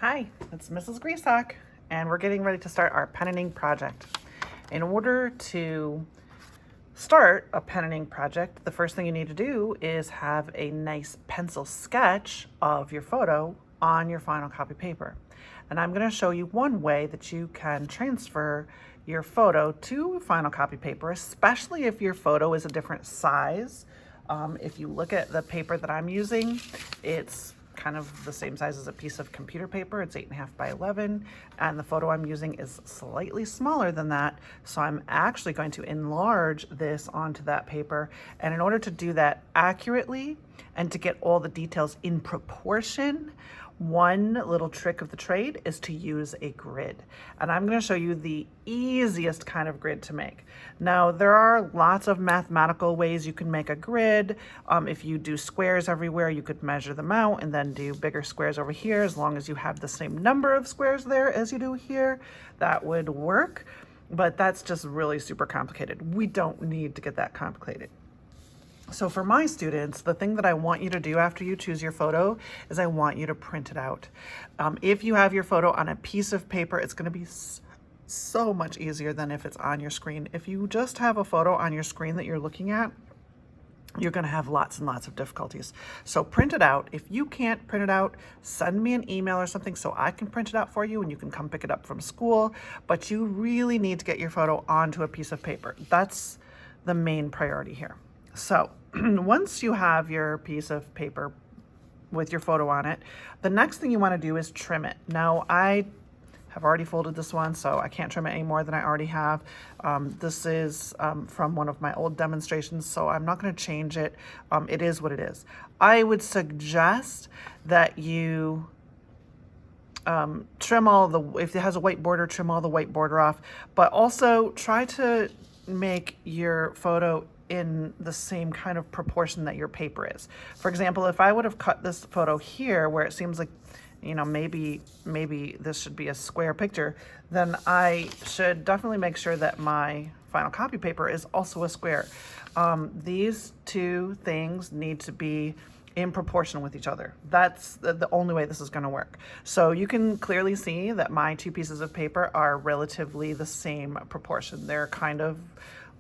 Hi, it's Mrs. Greasock, and we're getting ready to start our pen and ink project. In order to start a pen and ink project, the first thing you need to do is have a nice pencil sketch of your photo on your final copy paper. And I'm going to show you one way that you can transfer your photo to final copy paper, especially if your photo is a different size. If you look at the paper that I'm using, it's kind of the same size as a piece of computer paper. It's 8.5 by 11, and the photo I'm using is slightly smaller than that. So I'm actually going to enlarge this onto that paper. And in order to do that accurately and to get all the details in proportion, one little trick of the trade is to use a grid. And I'm going to show you the easiest kind of grid to make. Now, there are lots of mathematical ways you can make a grid. If you do squares everywhere, you could measure them out and then do bigger squares over here. As long as you have the same number of squares there as you do here, that would work. But that's just really super complicated. We don't need to get that complicated. So for my students, the thing that I want you to do after you choose your photo is I want you to print it out. If you have your photo on a piece of paper, it's going to be so much easier than if it's on your screen. If you just have a photo on your screen that you're looking at, you're going to have lots and lots of difficulties. So print it out. If you can't print it out, send me an email or something so I can print it out for you and you can come pick it up from school. But you really need to get your photo onto a piece of paper. That's the main priority here. So once you have your piece of paper with your photo on it, the next thing you want to do is trim it. Now, I have already folded this one, so I can't trim it any more than I already have. This is from one of my old demonstrations, so I'm not going to change it. It is what it is. I would suggest that you trim all the, if it has a white border, trim all the white border off, but also try to make your photo in the same kind of proportion that your paper is. For example, if I would have cut this photo here where it seems like, you know, maybe this should be a square picture, then I should definitely make sure that my final copy paper is also a square. These two things need to be in proportion with each other. That's the only way this is going to work. So you can clearly see that my two pieces of paper are relatively the same proportion. They're kind of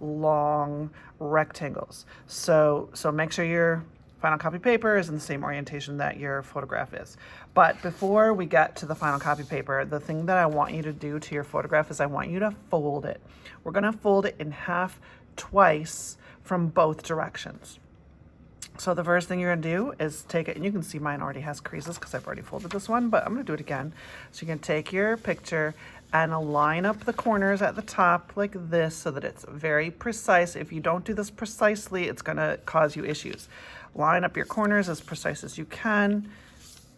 long rectangles. So make sure your final copy paper is in the same orientation that your photograph is. But before we get to the final copy paper, the thing that I want you to do to your photograph is I want you to fold it. We're going to fold it in half twice from both directions. So the first thing you're going to do is take it, and you can see mine already has creases because I've already folded this one, but I'm going to do it again. So you can take your picture and line up the corners at the top like this so that it's very precise. If you don't do this precisely, it's going to cause you issues. Line up your corners as precise as you can.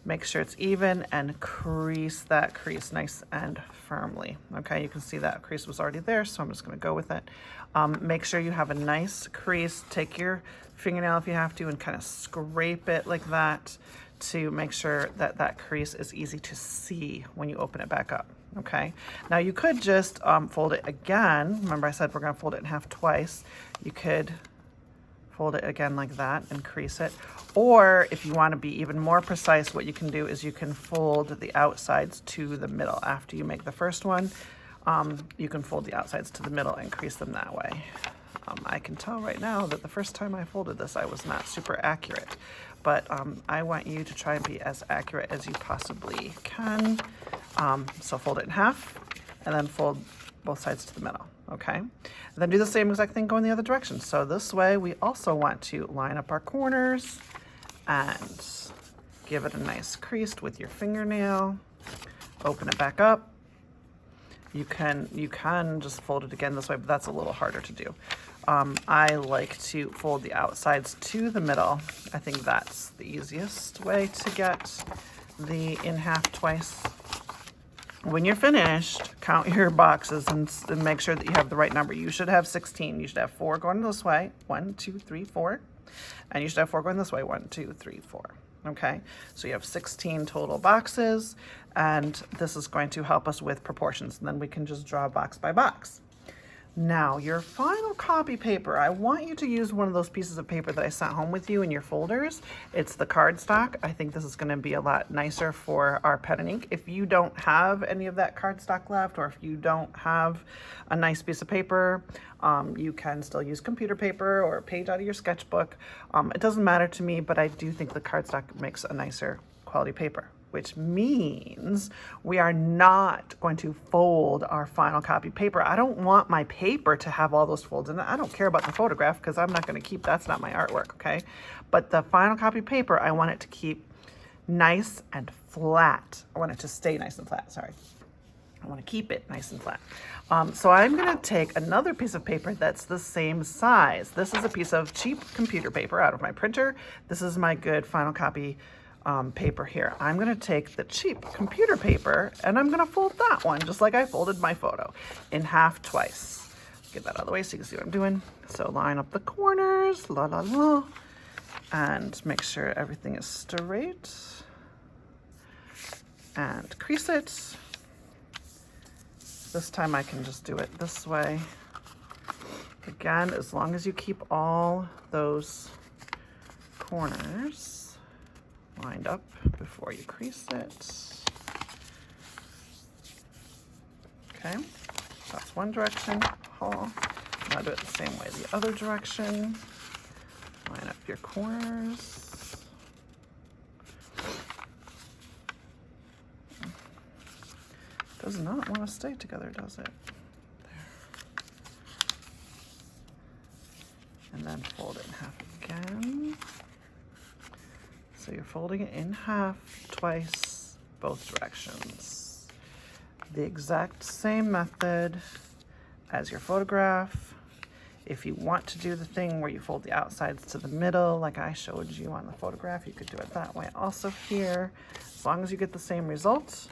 Make sure it's even and crease that crease nice and firmly. Okay, you can see that crease was already there, so I'm just going to go with it. Make sure you have a nice crease. Take your fingernail if you have to and kind of scrape it like that to make sure that that crease is easy to see when you open it back up. Okay, now you could just fold it again. Remember I said we're going to fold it in half twice. You could fold it again like that and crease it. Or if you want to be even more precise, what you can do is you can fold the outsides to the middle. After you make the first one, you can fold the outsides to the middle and crease them that way. I can tell right now that the first time I folded this, I was not super accurate, but I want you to try and be as accurate as you possibly can. So fold it in half and then fold both sides to the middle, okay? And then do the same exact thing going the other direction. So this way we also want to line up our corners and give it a nice crease with your fingernail. Open it back up. You can just fold it again this way, but that's a little harder to do. I like to fold the outsides to the middle. I think that's the easiest way to get the in half twice. When you're finished, count your boxes and make sure that you have the right number. You should have 16. You should have 4 going this way, 1, 2, 3, 4. And you should have 4 going this way, 1, 2, 3, 4. Okay, so you have 16 total boxes, and this is going to help us with proportions. And then we can just draw box by box. Now, your final copy paper, I want you to use one of those pieces of paper that I sent home with you in your folders. It's the cardstock. I think this is going to be a lot nicer for our pen and ink. If you don't have any of that cardstock left, or if you don't have a nice piece of paper, you can still use computer paper or a page out of your sketchbook. It doesn't matter to me, but I do think the cardstock makes a nicer quality paper, which means we are not going to fold our final copy paper. I don't want my paper to have all those folds in it. I don't care about the photograph because I'm not going to keep, that's not my artwork, okay? But the final copy paper, I want it to keep nice and flat. I want it to stay nice and flat, sorry. I want to keep it nice and flat. So I'm going to take another piece of paper that's the same size. This is a piece of cheap computer paper out of my printer. This is my good final copy paper here. I'm going to take the cheap computer paper and I'm going to fold that one just like I folded my photo in half twice. Get that out of the way so you can see what I'm doing. So line up the corners, la la la, and make sure everything is straight and crease it. This time I can just do it this way. Again, as long as you keep all those corners lined up before you crease it. Okay, that's one direction. Now do it the same way the other direction. Line up your corners. Does not want to stay together, does it? There. And then fold it in half again. So you're folding it in half twice, both directions. The exact same method as your photograph. If you want to do the thing where you fold the outsides to the middle, like I showed you on the photograph, you could do it that way also here, as long as you get the same result,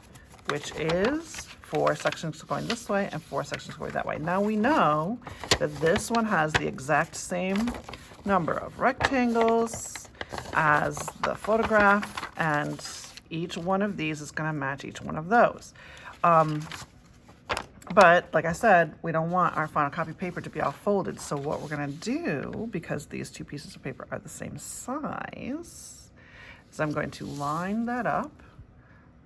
which is 4 sections going this way and 4 sections going that way. Now we know that this one has the exact same number of rectangles as the photograph, and each one of these is going to match each one of those. But like I said, we don't want our final copy paper to be all folded. So what we're going to do, because these two pieces of paper are the same size, is I'm going to line that up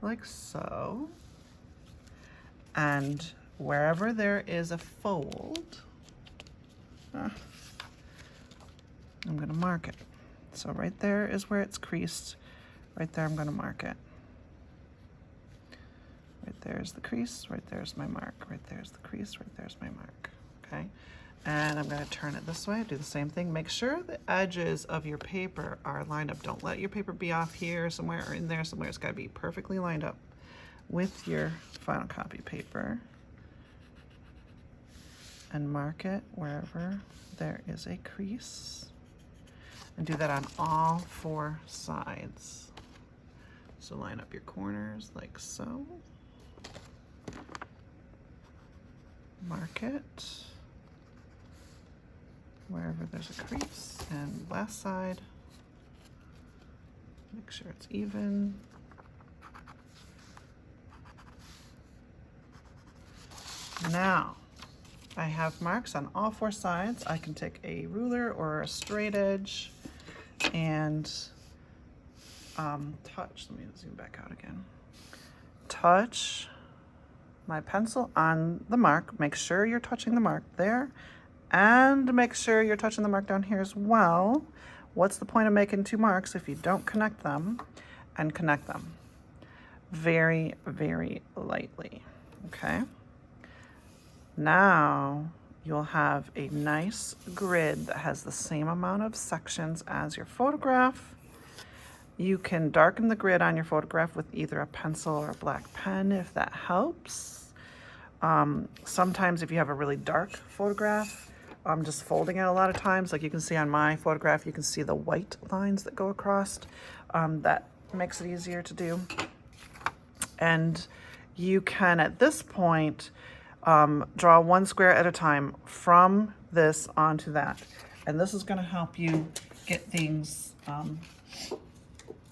like so. And wherever there is a fold, I'm going to mark it. So right there is where it's creased. Right there I'm going to mark it. Right there's the crease, right there's my mark. Right there's the crease, right there's my mark. Okay, and I'm going to turn it this way, do the same thing. Make sure the edges of your paper are lined up. Don't let your paper be off here somewhere or in there somewhere. It's got to be perfectly lined up with your final copy paper. And mark it wherever there is a crease. And do that on all 4 sides. So line up your corners like so. Mark it wherever there's a crease, and last side, make sure it's even. Now, I have marks on all 4 sides. I can take a ruler or a straight edge and touch, let me zoom back out again. Touch my pencil on the mark. Make sure you're touching the mark there, and make sure you're touching the mark down here as well. What's the point of making 2 marks if you don't connect them? And connect them very, very lightly, okay? Now you'll have a nice grid that has the same amount of sections as your photograph. You can darken the grid on your photograph with either a pencil or a black pen if that helps. Sometimes if you have a really dark photograph, I'm just folding it a lot of times. Like you can see on my photograph, you can see the white lines that go across. That makes it easier to do. And you can, at this point, draw 1 square at a time from this onto that. And this is going to help you get things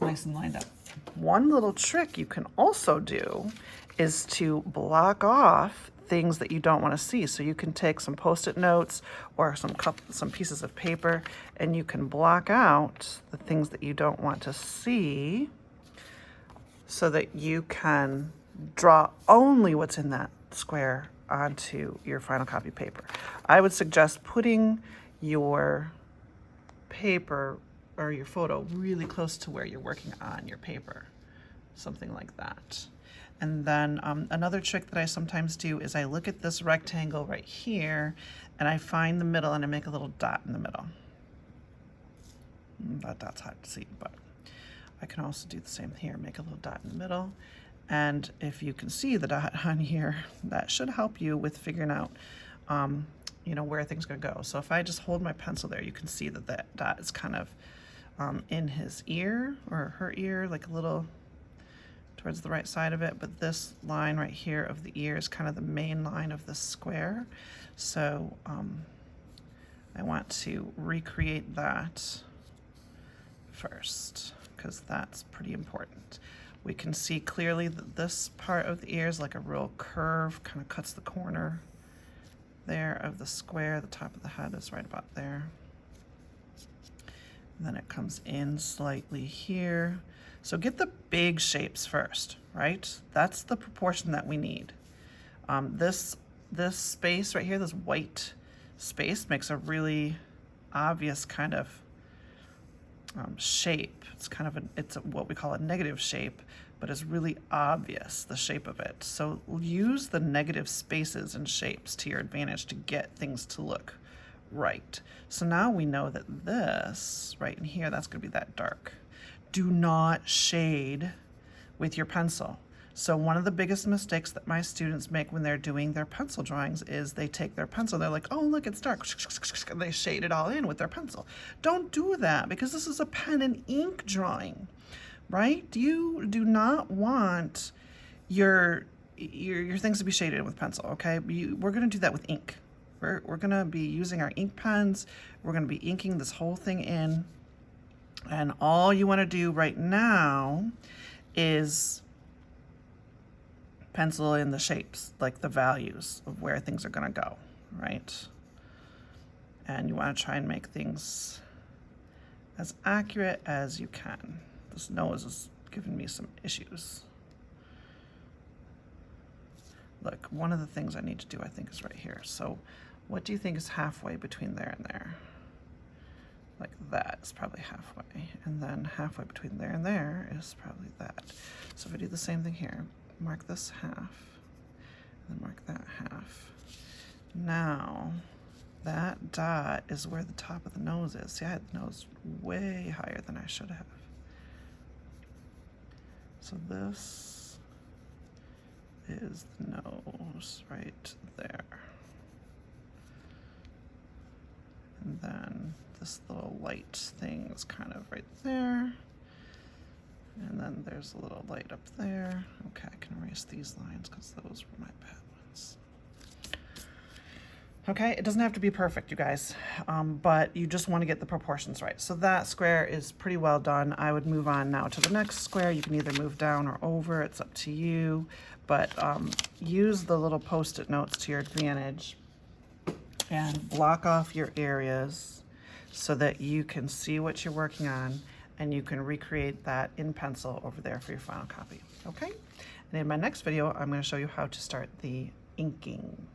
nice and lined up. One little trick you can also do is to block off things that you don't want to see. So you can take some Post-it notes or some pieces of paper, and you can block out the things that you don't want to see so that you can draw only what's in that square onto your final copy paper. I would suggest putting your paper or your photo really close to where you're working on your paper, something like that. And then another trick that I sometimes do is I look at this rectangle right here and I find the middle and I make a little dot in the middle. That dot's hard to see, but I can also do the same here, make a little dot in the middle. And if you can see the dot on here, that should help you with figuring out you know, where things are gonna go. So if I just hold my pencil there, you can see that that dot is kind of in his ear or her ear, like a little towards the right side of it, but this line right here of the ear is kind of the main line of the square. So I want to recreate that first because that's pretty important. We can see clearly that this part of the ear is like a real curve, kind of cuts the corner there of the square. The top of the head is right about there. And then it comes in slightly here. So get the big shapes first, right? That's the proportion that we need. This space right here, this white space, makes a really obvious kind of shape. It's kind of it's what we call a negative shape, but it's really obvious, the shape of it. So use the negative spaces and shapes to your advantage to get things to look right. So now we know that this right in here, that's gonna be that dark. Do not shade with your pencil. So one of the biggest mistakes that my students make when they're doing their pencil drawings is they take their pencil, they're like, oh, look, it's dark, and they shade it all in with their pencil. Don't do that, because this is a pen and ink drawing, right? You do not want your things to be shaded with pencil, okay? We're gonna do that with ink. We're gonna be using our ink pens. We're gonna be inking this whole thing in. And all you want to do right now is pencil in the shapes, like the values of where things are going to go, right? And you want to try and make things as accurate as you can. This nose is giving me some issues. Look, one of the things I need to do, I think, is right here. So what do you think is halfway between there and there? Like that is probably halfway, and then halfway between there and there is probably that. So if I do the same thing here, mark this half, and then mark that half. Now, that dot is where the top of the nose is. See, I had the nose way higher than I should have. So this is the nose right there. And then this little light thing is kind of right there. And then there's a little light up there. Okay, I can erase these lines because those were my bad ones. Okay, it doesn't have to be perfect, you guys, but you just want to get the proportions right. So that square is pretty well done. I would move on now to the next square. You can either move down or over, it's up to you, but use the little Post-it notes to your advantage and block off your areas so that you can see what you're working on and you can recreate that in pencil over there for your final copy, okay? And in my next video, I'm going to show you how to start the inking.